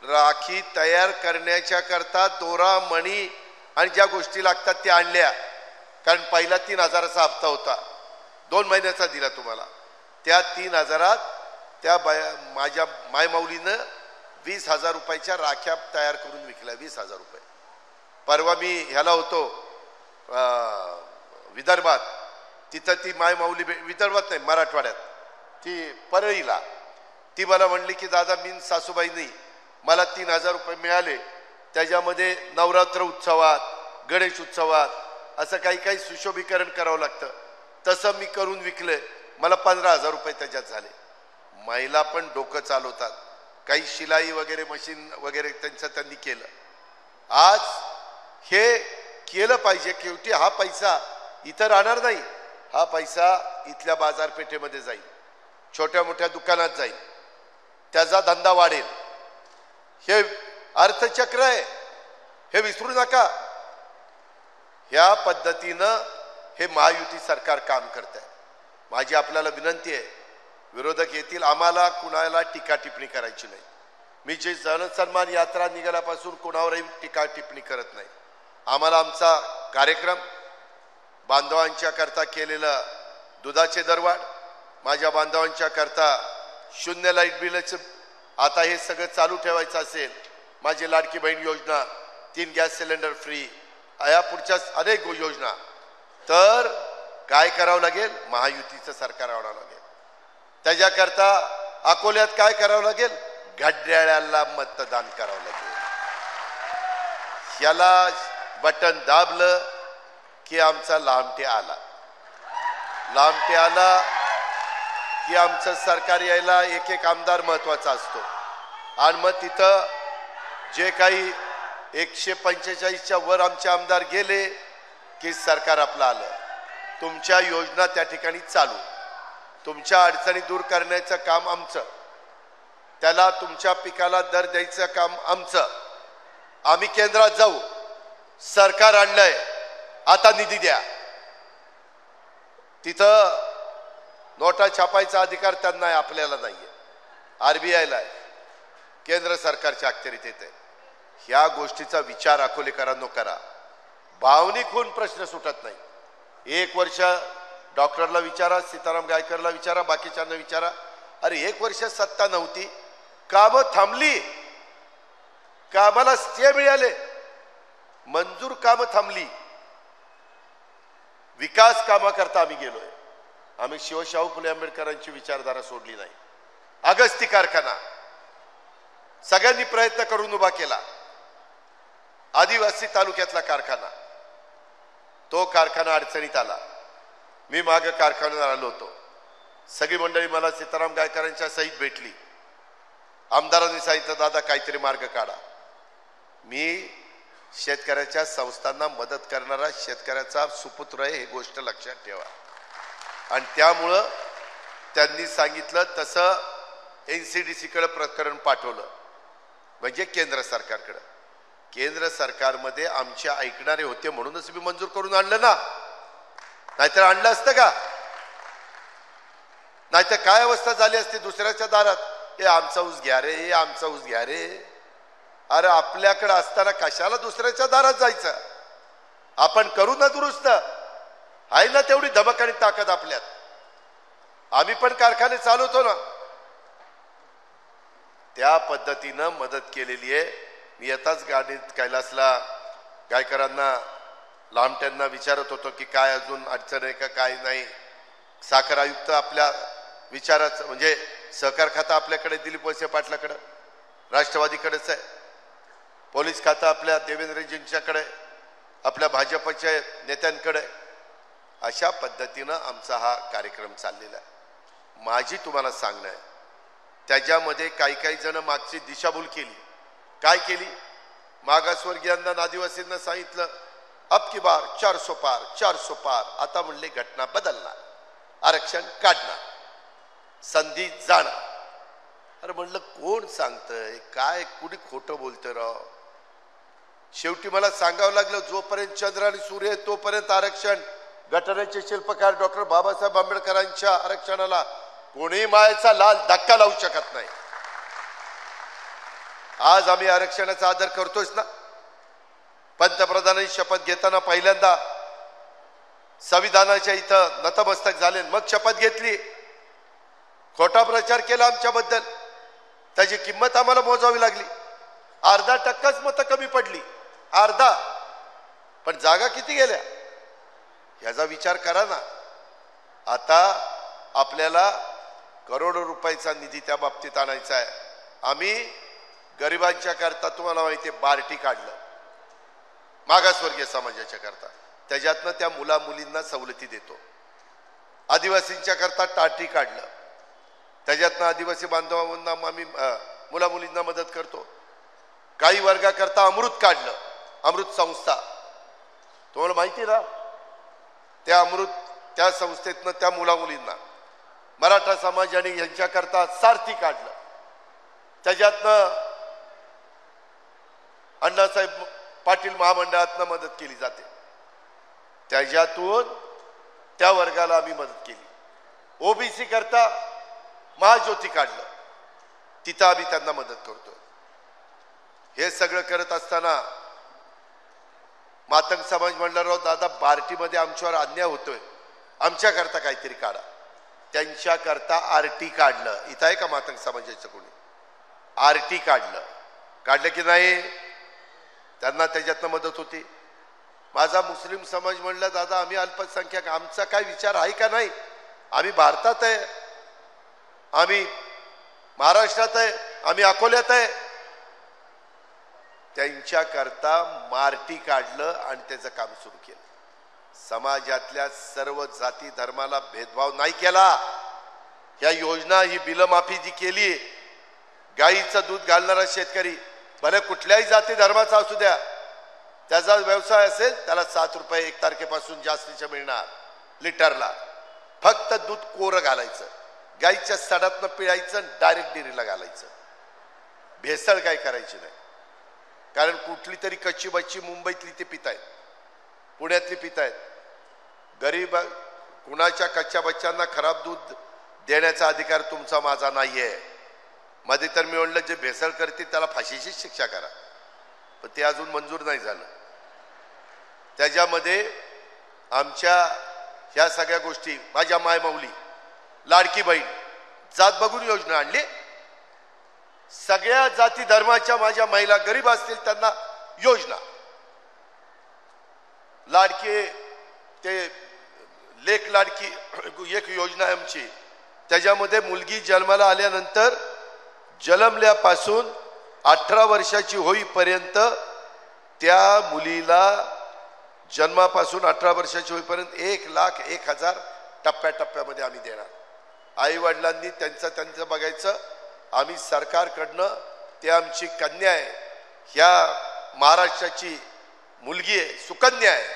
राखी तयार करण्याच्या करता दोरा, मणी आणि ज्या गोष्टी लागतात त्या आणल्या, कारण पहिला 3,000चा हप्ता होता, 2 महिन्याचा दिला तुम्हाला. त्या 3,000 त्या माझ्या मायमाऊलीनं 20,000 रुपयाच्या राख्या तयार करून विकल्या. 20,000 रुपये. परवा मी ह्याला होतो विदर्भात, तिथं ती मायमाऊली विदर्भात नाही मराठवाड्यात, ती परळीला, ती मला म्हणली की दादा मी सासूबाईंनी मला 3,000 रुपये मिळाले, त्याच्यामध्ये नवरात्र उत्सवात, गणेश उत्सवात असं काही काही सुशोभीकरण करावं लागतं, तसं मी करून विकले, मला 15,000 रुपये त्याच्यात झाले. महिला पण डोकं चालवतात, काही शिलाई वगैरे मशीन वगैरे त्यांनी केलं. आज हे केलं पाहिजे, शेवटी हा पैसा इथं राहणार नाही, हा पैसा इथल्या बाजारपेठेमध्ये जाईल, छोट्या मोठ्या दुकानात जाईल, त्याचा धंदा वाढेल. हे अर्थचक्र आहे, हे विसरू नका. ह्या पद्धतीनं हे महायुती सरकार काम करत आहे. माझी आपल्याला विनंती आहे, विरोधक येतील, आम्हाला कुणाला टीका टिप्पणी करायची नाही. मी जे जनसन्मान यात्रा निघाल्यापासून कुणावरही टीका टिप्पणी करत नाही. आम्हाला आमचा कार्यक्रम, बांधवांच्या करता केलेलं दुधाचे दरवाढ, माझ्या बांधवांच्या करता 0 लाईट बिलचं आता हे सगळं चालू ठेवायचं असेल, माझी लाडकी बहीण योजना, 3 गॅस सिलेंडर फ्री, या पुढच्या अनेक योजना, तर काय करावं लागेल? महायुतीचं सरकार आणावं लागेल. त्याच्याकरता अकोल्यात काय करावं लागेल? घड्याळाला मतदान करावं लागेल. याला बटन दाबलं की आमचा लांबटे आला, लांबटे आला की आमचं सरकार यायला एक एक आमदार महत्वाचा असतो. आणि मग तिथं जे काही 145च्या वर आमचे आमदार गेले की सरकार आपलं आलं. तुमच्या योजना त्या ठिकाणी चालू, तुमच्या अडचणी दूर करण्याचं काम आमचं, त्याला तुमच्या पिकाला दर द्यायचं काम आमचं. आम्ही केंद्रात जाऊ, सरकार आणलंय, आता निधी द्या. तिथं नोटा छापायचा अधिकार त्यांना आहे, आपल्याला नाहीये. RBIला आहे, केंद्र सरकारच्या अखत्यारीत येते. ह्या गोष्टीचा विचार अकोलेकरांनो करा. भावनिक होऊन प्रश्न सुटत नाही. 1 वर्ष डॉक्टरला विचारा, सीताराम गायकरला विचारा, बाकीच्यांना विचारा. अरे 1 वर्ष सत्ता नव्हती, कामं थांबली, कामाला स्टे मिळाले, मंजूर कामं थांबली, विकास कामा करता आम्ही गेलोय. आम्ही शिवशाहू फुले आंबेडकरांची विचारधारा सोडली नाही. अगस्ती कारखाना सगळ्यांनी प्रयत्न करून उभा केला, आदिवासी तालुक्यातला कारखाना, तो कारखाना अडचणीत आला. मी मागे कारखान्यावर आलो होतो, सगळी मंडळी मला सीताराम गायकरांच्या सहित भेटली. आमदारांनी सांगितलं दादा काहीतरी मार्ग काढा. मी शेतकऱ्याच्या संस्थांना मदत करणारा शेतकऱ्याचा सुपुत्र आहे, ही गोष्ट लक्षात ठेवा. आणि त्यामुळं त्यांनी सांगितलं तसं NCDCकडे प्रकरण पाठवलं, म्हणजे केंद्र सरकारकडे. केंद्र सरकारमध्ये आमचे ऐकणारे होते म्हणूनच मी मंजूर करून आणलं ना, नाहीतर आणलं असतं का? नाहीतर काय अवस्था झाली असती दुसऱ्याच्या दारात, हे आमचा ऊस घ्या रे, हे आमचा ऊस घ्या रे. अरे आपल्याकडे असताना कशाला दुसऱ्याच्या दारात जायचं? आपण करू ना दुरुस्त, आहे ना तेवढी धमक आणि ताकद आपल्यात. आम्ही पण कारखाने चालवतो ना, त्या पद्धतीनं मदत केलेली आहे. मी येताच गाडीत कैलासला गायकरांना, लांबट्यांना विचारत होतो की काय अजून अडचण आहे का, काय नाही. साखर आयुक्त आपल्या विचाराचं, म्हणजे सहकार खातं आपल्याकडे दिलीप वळसे पाटलाकडे, राष्ट्रवादीकडेच आहे. पोलीस खातं आपल्या देवेंद्रजींच्याकडे, आपल्या भाजपच्या नेत्यांकडे. अशा पद्धतीनं आमचा हा कार्यक्रम चाललेला आहे. माझी तुम्हाला सांगणं आहे, त्याच्यामध्ये काही काही जण मागची दिशाभूल केली. काय केली? मागासवर्गीयांना, आदिवासींना सांगितलं अब की बार 400 पार 400 पार. आता म्हणले घटना बदलणार, आरक्षण काढणार, संधी जाणार. अरे म्हणलं कोण सांगतंय, काय कुणी खोटं बोलतंय राव? शेवटी मला सांगावं लागलं, जोपर्यंत चंद्र आणि सूर्य आहे तोपर्यंत आरक्षण. घटनेचे शिल्पकार डॉक्टर बाबासाहेब आंबेडकरांच्या आरक्षणाला कोणी मायेचा लाल धक्का लावू शकत नाही. आज आम्ही आरक्षणाचा आदर करतोच ना. पंतप्रधानांनी शपथ घेताना पहिल्यांदा संविधानाच्या इथं नतमस्तक झाले, मग शपथ घेतली. खोटा प्रचार केला आमच्याबद्दल, त्याची किंमत आम्हाला मोजावी लागली. 0.5% मतं कमी पडली, अर्धा. पण जागा किती गेल्या याचा विचार करा ना. आता आपल्याला करोडो रुपयाचा निधी त्या बाबतीत आणायचा आहे. आम्ही गरिबांच्या करता तुम्हाला माहिती आहे बार्टी काढलं, मागासवर्गीय समाजाच्या करता. त्याच्यातनं त्या मुला मुलींना सवलती देतो. आदिवासींच्या करता टाटी काढलं, त्याच्यातनं आदिवासी बांधवांना आम्ही मुला मुलींना मदत करतो. काही वर्गाकरता अमृत काढलं, अमृत संस्था. तुम्हाला माहिती ना, त्या अमृत त्या संस्थेतनं त्या मुला मुलींना, मराठा समाज आणि यांच्याकरता सारथी काढलं. त्याच्यातनं अण्णासाहेब पाटील महामंडळातनं मदत केली जाते. त्याच्यातून त्या वर्गाला आम्ही मदत केली. ओबीसी करता महाज्योती काढलं, तिथं आम्ही त्यांना मदत करतो. हे सगळं करत असताना मातंग समाज म्हणला, राव दादा बार्टीमध्ये आमच्यावर अन्याय होतोय, आमच्याकरता काहीतरी काढा. त्यांच्याकरता आरटी काढलं. इथं आहे का मातंग समाजाचं कोणी? आरटी काढलं की नाही? त्यांना त्याच्यातनं मदत होती. माझा मुस्लिम समाज म्हणला, दादा आम्ही अल्पसंख्याक, आमचा काय विचार आहे का नाही? आम्ही भारतात आहे, आम्ही महाराष्ट्रात आहे, आम्ही अकोल्यात आहे. त्यांच्याकरता मार्टी काढलं आणि त्याचं काम सुरू केलं. समाजातल्या सर्व जाती धर्माला भेदभाव नाही केला. या योजना, ही बिलं माफी जी केली, गाईचं दूध घालणारा शेतकरी भले कुठल्याही जाती धर्माचा असू द्या, त्याचा व्यवसाय असेल, त्याला 7 रुपये 1 तारखेपासून जास्तीचे मिळणार लिटरला. फक्त दूध कोरं घालायचं, गाईच्या सडातनं पिळायचं, डायरेक्ट डेअरीला घालायचं. भेसळ काय करायची नाही. कारण कुठली तरी कच्ची बच्ची मुंबईतली ते पितायत, पुण्यातली पितायत. गरीब कुणाच्या कच्च्या बच्चांना खराब दूध देण्याचा अधिकार तुमचा माझा नाहीये. मध्ये तर मी म्हणलं, जे भेसळ करते त्याला फाशीची शिक्षा करा, पण ते अजून मंजूर नाही झालं. त्याच्यामध्ये आमच्या ह्या सगळ्या गोष्टी, माझ्या मायमाऊली, लाडकी बहीण, जात बघून योजना आणली. सगळ्या जाती धर्माच्या माझ्या महिला गरीब असतील त्यांना योजना. लाडकी, ते लेक लाडकी एक योजना आहे आमची. त्याच्यामध्ये मुलगी जन्माला आल्यानंतर जन्मल्यापासून 18 वर्षाची होईपर्यंत त्या मुलीला, जन्मापासून 18 वर्षाची होईपर्यंत 1,01,000 टप्प्याटप्प्यामध्ये आम्ही देणार. आई वडिलांनी त्यांचं बघायचं. आम्ही सरकारकडनं, ते आमची कन्या आहे, ह्या महाराष्ट्राची मुलगी आहे, सुकन्या आहे,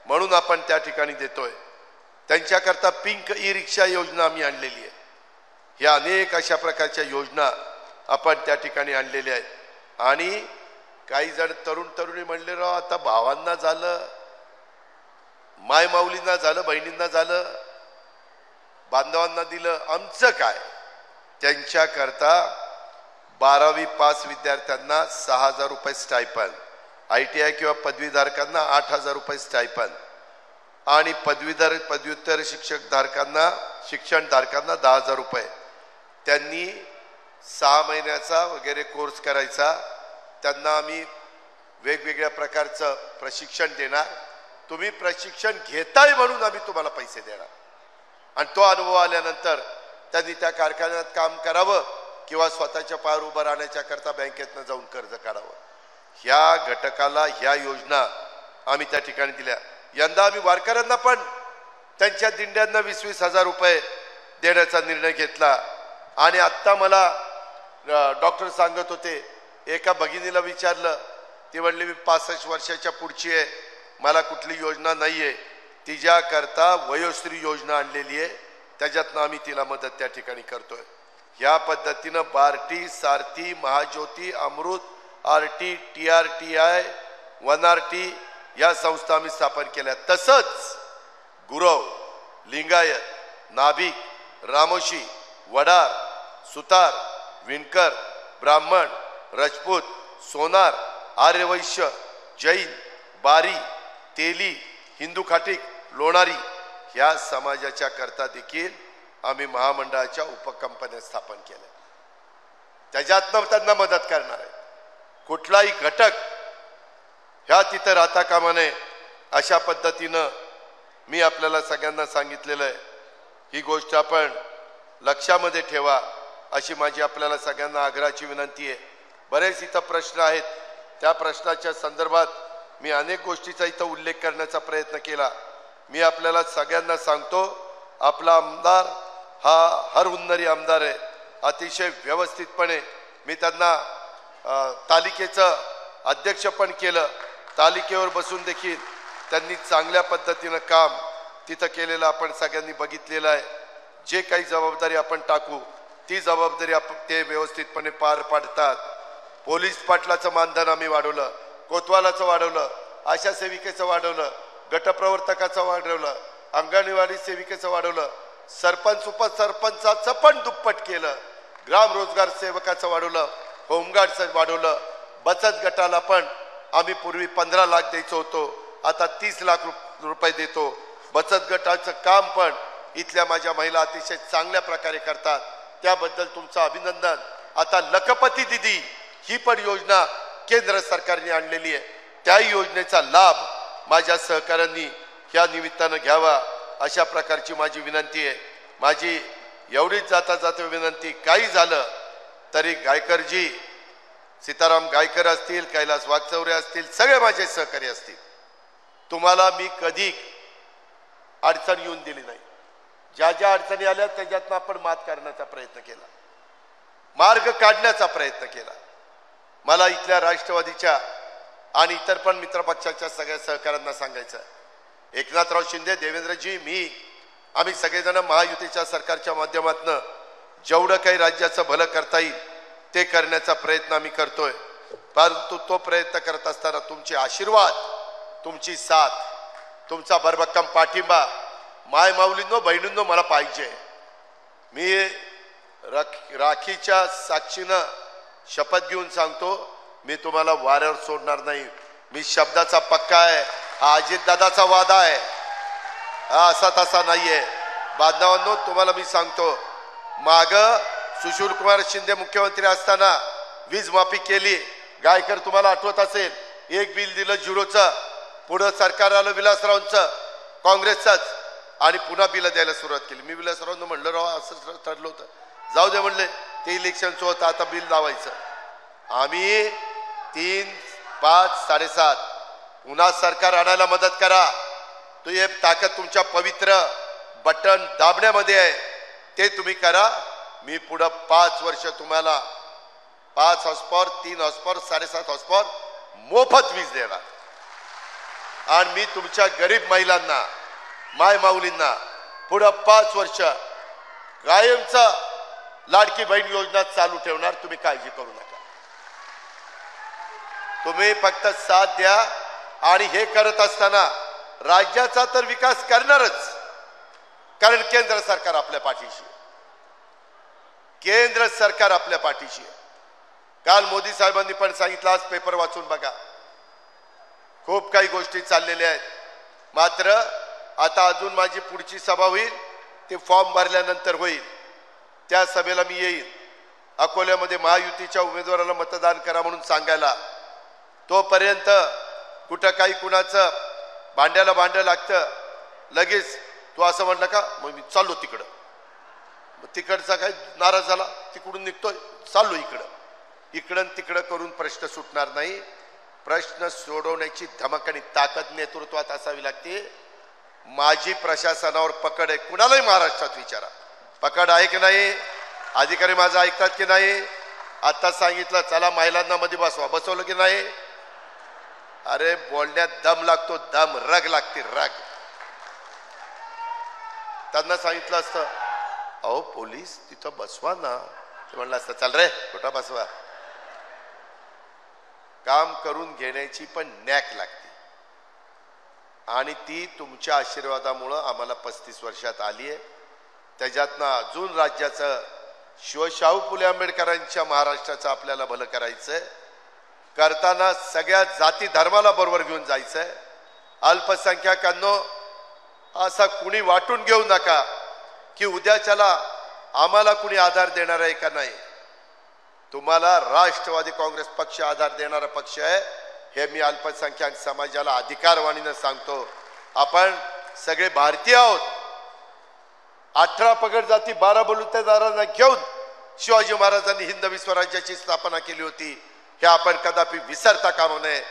म्हणून आपण त्या ठिकाणी देतोय. त्यांच्याकरता पिंक ई रिक्षा योजना आम्ही आणलेली आहे. ह्या अनेक अशा प्रकारच्या योजना आपण त्या ठिकाणी आणलेल्या आहेत. आणि काही जण तरुण तरुणी म्हणले, राव आता भावांना झालं, मायमाऊलींना झालं, बहिणींना झालं, बांधवांना दिलं, आमचं काय? त्यांच्याकरता 12वी पास विद्यार्थ्यांना 6,000 रुपये स्टायपन, ITI किंवा पदवीधारकांना 8,000 रुपये स्टायपन, आणि पदव्युत्तर शिक्षण धारकांना 10,000 रुपये. त्यांनी 6 महिन्याचा वगैरे कोर्स करायचा. त्यांना आम्ही वेगवेगळ्या प्रकारचं प्रशिक्षण देणार. तुम्ही प्रशिक्षण घेताय म्हणून आम्ही तुम्हाला पैसे देणार. आणि तो अनुभव आल्यानंतर त्यांनी त्या कारखान्यात काम करावं किंवा स्वतःच्या पायावर उभं राहण्याच्या करता बँकेतनं जाऊन कर्ज काढावं. ह्या घटकाला ह्या योजना आम्ही त्या ठिकाणी दिल्या. यंदा आम्ही वारकऱ्यांना पण त्यांच्या दिंड्यांना 20-20 हजार रुपये देण्याचा निर्णय घेतला. आणि आत्ता मला डॉक्टर सांगत होते, एका भगिनीला विचारलं, ती म्हणली मी 65 वर्षाच्या पुढची आहे, मला कुठली योजना नाही आहे. तिच्याकरता वयोश्री योजना आणलेली आहे, त्याच्यातनं आम्ही तिला मदत त्या ठिकाणी करतोय. ह्या पद्धतीनं बार्टी, सारथी, महाज्योती, अमृत, RT, TRTI वनआरटी या संस्था आम्ही स्थापन केल्या. तसंच गुरव, लिंगायत, नाभिक, रामोशी, वडार, सुतार, विणकर, ब्राह्मण, राजपूत, सोनार, आर्यवैश्य, जैन, बारी, तेली, हिंदू खाटीक, लोणारी या समाजाच्या करता देखील आम्ही महामंडळाच्या उपकंपन्या स्थापन केल्या. त्याच्यातनं त्यांना मदत करणार आहे. कुठलाही घटक ह्या तिथं राहता कामा नये अशा पद्धतीनं मी आपल्याला सगळ्यांना सांगितलेलं आहे. ही गोष्ट आपण लक्षामध्ये ठेवा अशी माझी आपल्याला सगळ्यांना आग्रहाची विनंती आहे. बरेच इथं प्रश्न आहेत. त्या प्रश्नाच्या संदर्भात मी अनेक गोष्टीचा इथं उल्लेख करण्याचा प्रयत्न केला. मी आपल्याला सगळ्यांना सांगतो, आपला आमदार हा हर हुन्नरी आमदार आहे. अतिशय व्यवस्थितपणे मी त्यांना तालिकेचं अध्यक्ष पण केलं. तालिकेवर बसून देखील त्यांनी चांगल्या पद्धतीनं काम तिथं केलेलं आपण सगळ्यांनी बघितलेलं आहे. जे काही जबाबदारी आपण टाकू ती जबाबदारी ते व्यवस्थितपणे पार पाडतात. पोलीस पाटलाचं मानधन आम्ही वाढवलं, कोतवालाचं वाढवलं, आशा सेविकेचं वाढवलं, गटप्रवर्तकाचं वाढवलं, अंगणवाडी सेविकेचं वाढवलं, सरपंच उपसरपंचाचं पण दुप्पट केलं, ग्राम रोजगार सेवकाचं वाढवलं, होमगार्डचं वाढवलं. बचत गटाला पण आम्ही पूर्वी 15 लाख द्यायचो होतो, आता 30 लाख रुपये देतो. बचत गटाचं काम पण इथल्या माझ्या महिला अतिशय चांगल्या प्रकारे करतात, त्याबद्दल तुमचं अभिनंदन. आता लखपती दिदी ही पण योजना केंद्र सरकारने आणलेली आहे. त्या योजनेचा लाभ माझ्या सहकाऱ्यांनी ह्या निमित्तानं घ्यावा अशा प्रकारची माझी विनंती आहे. माझी एवढीच जाता जाता विनंती, काही झालं तरी गायकरजी, सीताराम गायकर असतील, कैलास वागचौरे असतील, सगळे माझे सहकारी असतील, तुम्हाला मी कधी अडचण येऊन दिली नाही. ज्या ज्या अडचणी आल्या त्याच्यातनं आपण मात करण्याचा प्रयत्न केला, मार्ग काढण्याचा प्रयत्न केला. मला इथल्या राष्ट्रवादीच्या आणि इतर पण मित्रपक्षाच्या सगळ्या सहकाऱ्यांना सांगायचं, एकनाथराव शिंदे, देवेंद्रजी, आम्ही सगळेजण महायुतीच्या सरकारच्या माध्यमातून जेवढं काही राज्याचं भलं करता येईल ते करण्याचा प्रयत्न आम्ही करतोय. परंतु तो प्रयत्न करत असताना तुमचे आशीर्वाद, तुमची साथ, तुमचा भरभक्कम पाठिंबा माय माऊलींनो, बहिणींनो मला पाहिजे. मी राखीच्या साक्षीनं शपथ घेऊन सांगतो, मी तुम्हाला वाऱ्यावर सोडणार नाही. मी शब्दाचा पक्का आहे. हा अजितदादाचा वादा आहे, हा असा तसा नाहीये. बांधवांनो, तुम्हाला मी सांगतो, माग सुशीलकुमार शिंदे मुख्यमंत्री असताना वीज माफी केली. गायकर तुम्हाला आठवत असेल, एक बिल दिलं 0चं, पुढं सरकार आलं विलासरावांचं, काँग्रेसचंच, आणि पुन्हा बिल द्यायला सुरुवात केली. मी विलासरावांना म्हणलं, राव असं ठरलं होतं, जाऊ दे म्हणले, ते इलेक्शनचं होतं, आता बिल लावायचं. आम्ही 3, 5, 7.5 पुन्हा सरकार आणायला मदत करा. तो हे ताकद तुमच्या पवित्र बटन दाबण्यामध्ये आहे, ते तुम्ही करा. मी पुढं 5 वर्ष तुम्हाला 5 हॉर्सपॉवर, 3 हॉर्सपॉवर, 7.5 हॉर्सपॉवर मोफत वीज देणार. आणि मी तुमच्या गरीब महिलांना, माय माऊलींना पुढं 5 वर्ष कायमचा लाडकी बहीण योजना चालू ठेवणार. तुम्ही काळजी करू नका, तुम्ही फक्त साथ द्या. आणि हे करत असताना राज्याचा तर विकास करणारच, कारण केंद्र सरकार आपल्या पाठीशी, केंद्र सरकार आपल्या पाठीशी. काल मोदी साहेबांनी पण सांगितलं, आज पेपर वाचून बघा, खूप काही गोष्टी चाललेल्या आहेत. मात्र आता अजून माझी पुढची सभा होईल, ते फॉर्म भरल्यानंतर होईल, त्या सभेला मी येईल. अकोल्यामध्ये महायुतीच्या उमेदवाराला मतदान करा म्हणून सांगायला. तोपर्यंत कुठं काही कुणाचं भांड्याला भांडं लागतं, लगेच तू असं म्हणलं का, मग मी चाललो तिकडं. तिकडचा काय नाराज झाला, तिकडून निघतोय, चाललो इकडं. इकडं तिकडं करून प्रश्न सुटणार नाही. प्रश्न सोडवण्याची धमक आणि ताकद नेतृत्वात असावी लागते. माझी प्रशासनावर पकड आहे, कुणालाही महाराष्ट्रात विचारा, पकड आहे की नाही, अधिकारी माझं ऐकतात की नाही. आता सांगितलं चला महिलांना मध्ये बसवा, बसवलं की नाही. अरे बोलण्यात दम लागतो, दम, रग लागते, रग. त्यांना सांगितलं असतं, अहो पोलीस तिथं बसवा ना, ते म्हणलं असतं चल रे कुठं बसवा. काम करून घेण्याची पण नॅक लागते आणि ती तुमच्या आशीर्वादामुळं आम्हाला 35 वर्षात आली आहे. त्याच्यातनं अजून राज्याचं शिवशाहू फुले आंबेडकरांच्या महाराष्ट्राचं आपल्याला भलं करायचंय. करताना सगळ्या जाती धर्माला बरोबर घेऊन जायचंय. अल्पसंख्याकांनो असा कुणी वाटून घेऊ नका की उद्याच्याला आम्हाला कुणी आधार देणार आहे का नाही. तुम्हाला राष्ट्रवादी काँग्रेस पक्ष आधार देणारा पक्ष आहे हे मी अल्पसंख्याक समाजाला अधिकारवाणीनं सांगतो. आपण सगळे भारतीय आहोत. 18 पगड जाती 12 बलुतेदारांना घेऊन शिवाजी महाराजांनी हिंदवी स्वराज्याची स्थापना केली होती. हे आपण कदापि विसरता कामा नये.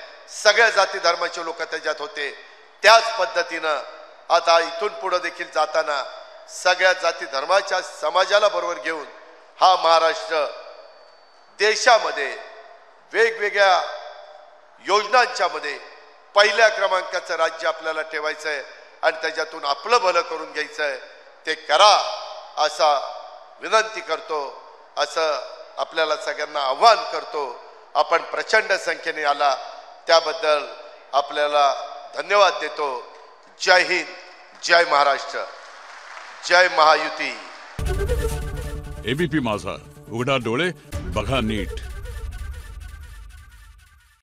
सगळ्या जाती धर्माचे लोक त्याच्यात होते. त्याच पद्धतीनं आता इथून पुढे देखील जाताना सगळ्या जाती धर्माच्या समाजाला बरोबर घेऊन हा महाराष्ट्र देशामध्ये वेगवेगळ्या योजनांच्या मध्ये पहिल्या क्रमांकाचं राज्य आपल्याला ठेवायचं आहे आणि त्याच्यातून आपलं भलं करून घ्यायचं आहे. ते करा असा विनंती करतो. असं आपल्याला सगळ्यांना आव्हान करतो. आपण प्रचंड संख्येने आला त्याबद्दल आपल्याला धन्यवाद देतो. जय हिंद, जय महाराष्ट्र, जय महायुती. एबीपी माझा, उघडा डोळे बघा नीट.